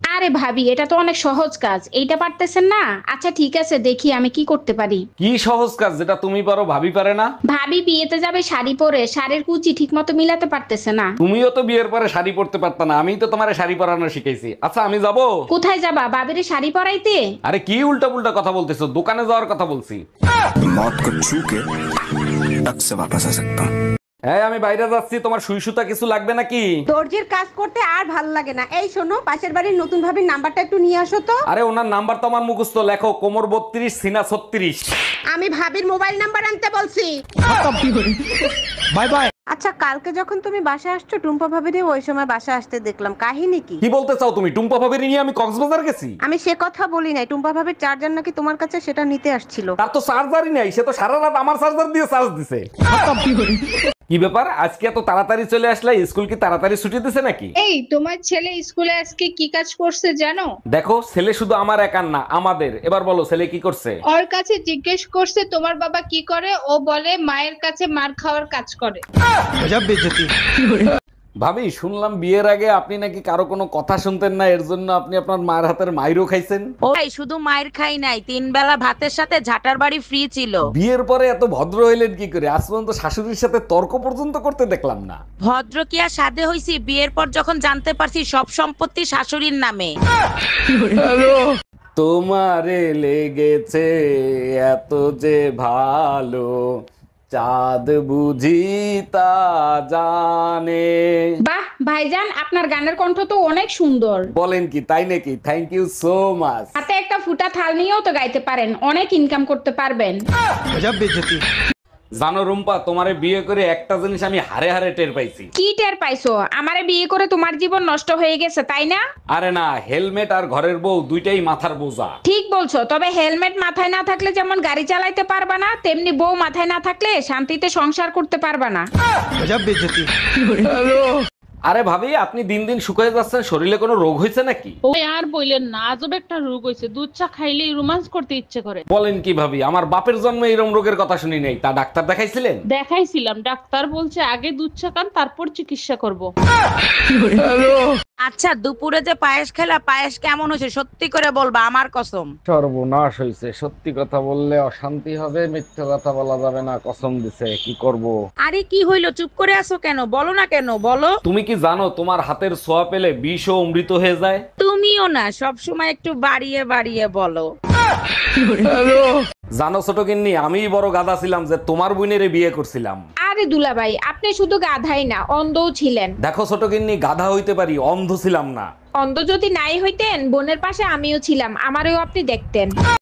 আরে ভাবি, এটা তো অনেক সহজ কাজ, এইটা পারতেছেন না? আচ্ছা ঠিক আছে, দেখি আমি কি করতে পারি। কি সহজ কাজ যেটা তুমি পারো ভাবি পারে না? ভাবি বিয়েতে যাবে শাড়ি পরে, শাড়ির কুচি ঠিক মতো মিলাতে পারতেছে না। তুমিও তো বিয়ের পরে শাড়ি পরতে পারতা না, আমিই তো তোমারে শাড়ি পরানো শিখাইছি। আচ্ছা আমি যাব। কোথায় যাবা, ভাবিরে শাড়ি পরাইতে? আরে কি উল্টা পুল্টা কথা বলতেছো, দোকানে যাওয়ার কথা বলছি। मौत को छू के टक से वापस आ सकता हूँ। হ্যাঁ আমি বাইরে যাচ্ছি, তোমার সুই সুতা কিছু লাগবে নাকি? দর্জির কাজ করতে আর ভাল লাগে না। এই শোনো, পাশের বাড়ির নতুন ভাবির নাম্বারটা একটু নিয়ে আসো তো। আরে ওনার নাম্বার তো আমার মুখস্থ, লেখো কোমর 32 সিনা 36। আমি ভাবির মোবাইল নাম্বার আনতে বলছি। Bye bye. আচ্ছা, কালকে যখন তুমি বাসায় আসছো, টুম্পা ভাবিরে ওই সময় বাসায় আসতে দেখলাম, কাহিনী কি? কি বলতে চাও তুমি? টুম্পা ভাবির নিয়ে আমি কক্সবাজার গেছি? আমি সে কথা বলি নাই, টুম্পা ভাবির চার্জার নাকি তোমার কাছে, সেটা নিতে আসছিল। তার তো চার্জারই নাই, সে তো সারা রাত আমার চার্জার দিয়ে চার্জ দিছে। কি ব্যাপার, আজকে এত তাড়াতাড়ি চলে আসলে? স্কুল কি তাড়াতাড়ি ছুটি দিছে নাকি? এই তোমার ছেলে স্কুলে আজকে কি কাজ করছে জানো? দেখো, ছেলে শুধু আমার একার না, আমাদের। এবার বলো ছেলে কি করছে? ওর কাছে জিজ্ঞেস করছে তোমার বাবা কি করে, ও বলে মায়ের কাছে মার খাওয়ার কাজ করে। ভাবি, শুনলাম বিয়ের আগে আপনি নাকি কারো কোনো কথা শুনতেন না, এর জন্য আপনি আপনার মায়ের হাতের মাইরও খাইছেন। ওই শুধু মায়ের খাই নাই, 3 বেলা ভাতের সাথে ঝাটার বাড়ি ফ্রি ছিল। বিয়ের পরে এত ভদ্র হইলেন কি করে? আজ পর্যন্ত শাশুড়ির সাথে তর্ক পর্যন্ত করতে দেখলাম না। ভদ্র কি আর সাধে হইছি, বিয়ের পর যখন জানতে পারছি সব সম্পত্তি শাশুড়ির নামে। তোমারে লেগেছে এত যে ভালো, চাঁদ বুঝি তা জানে। বাহ ভাইজান, আপনার গানের কণ্ঠ তো অনেক সুন্দর। বলেন কি, তাই নাকি? Thank you so much. হাতে একটা ফুটা থাল নিয়েও তো গাইতে পারেন, অনেক ইনকাম করতে পারবেন। জানো রুম্পা, তোমারে বিয়ে করে একটা জিনিস আমি হারে হারে টের পাইছি। কি টের পাইছো? আমারে বিয়ে করে তোমার জীবন নষ্ট হয়ে গেছে তাই না? আরে না, হেলমেট আর ঘরের বউ দুইটাই মাথার বোঝা। ঠিক বলছো, তবে হেলমেট মাথায় না থাকলে যেমন গাড়ি চালাইতে পারবা না, তেমনি বউ মাথায় না থাকলে শান্তিতে সংসার করতে পারবা না। আরে ভাবি, আপনি দিন দিন শুকিয়ে যাচ্ছেন, শরীরে কোনো রোগ হয়েছে নাকি? ওই আর বললেন না, আজব একটা রোগ হয়েছে, দুধ চা খাইলেই রোমান্স করতে ইচ্ছে করে। বলেন কি ভাবি, আমার বাপের জন্মে এরকম রোগের কথা শুনি নাই। তা ডাক্তার দেখাইছিলেন? দেখাইছিলাম, ডাক্তার বলছে আগে দুধ চা খান, তারপর চিকিৎসা করব। আচ্ছা, দুপুরে যে পায়েস খেলা, পায়েস কেমন হয়েছে সত্যি করে বলবা, আমার কসম। সর্বনাশ হয়েছে, সত্যি কথা বললে অশান্তি হবে, মিথ্যে কথা বলা যাবে না, কসম দিছে। কি করব? আরে কি হইলো, চুপ করে আছো কেন? বলো না কেন, বলো। তুমি কি জানো তোমার হাতের ছোঁয়া পেলে বিষও অমৃত হয়ে যায়? তুমিও না সব সময় একটু বাড়িয়ে বাড়িয়ে বলো। জানো ছোট গিন্নি, আমিই বড় গাধা ছিলাম যে তোমার বোনের বিয়ে করছিলাম। আরে দুলাভাই, আপনি শুধু গাধাই না, অন্ধও ছিলেন। দেখো ছোট গিন্নি, গাধা হইতে পারি, অন্ধ ছিলাম না। অন্ধ যদি নাই হইতেন, বোনের পাশে আমিও ছিলাম, আমারও আপনি দেখতেন।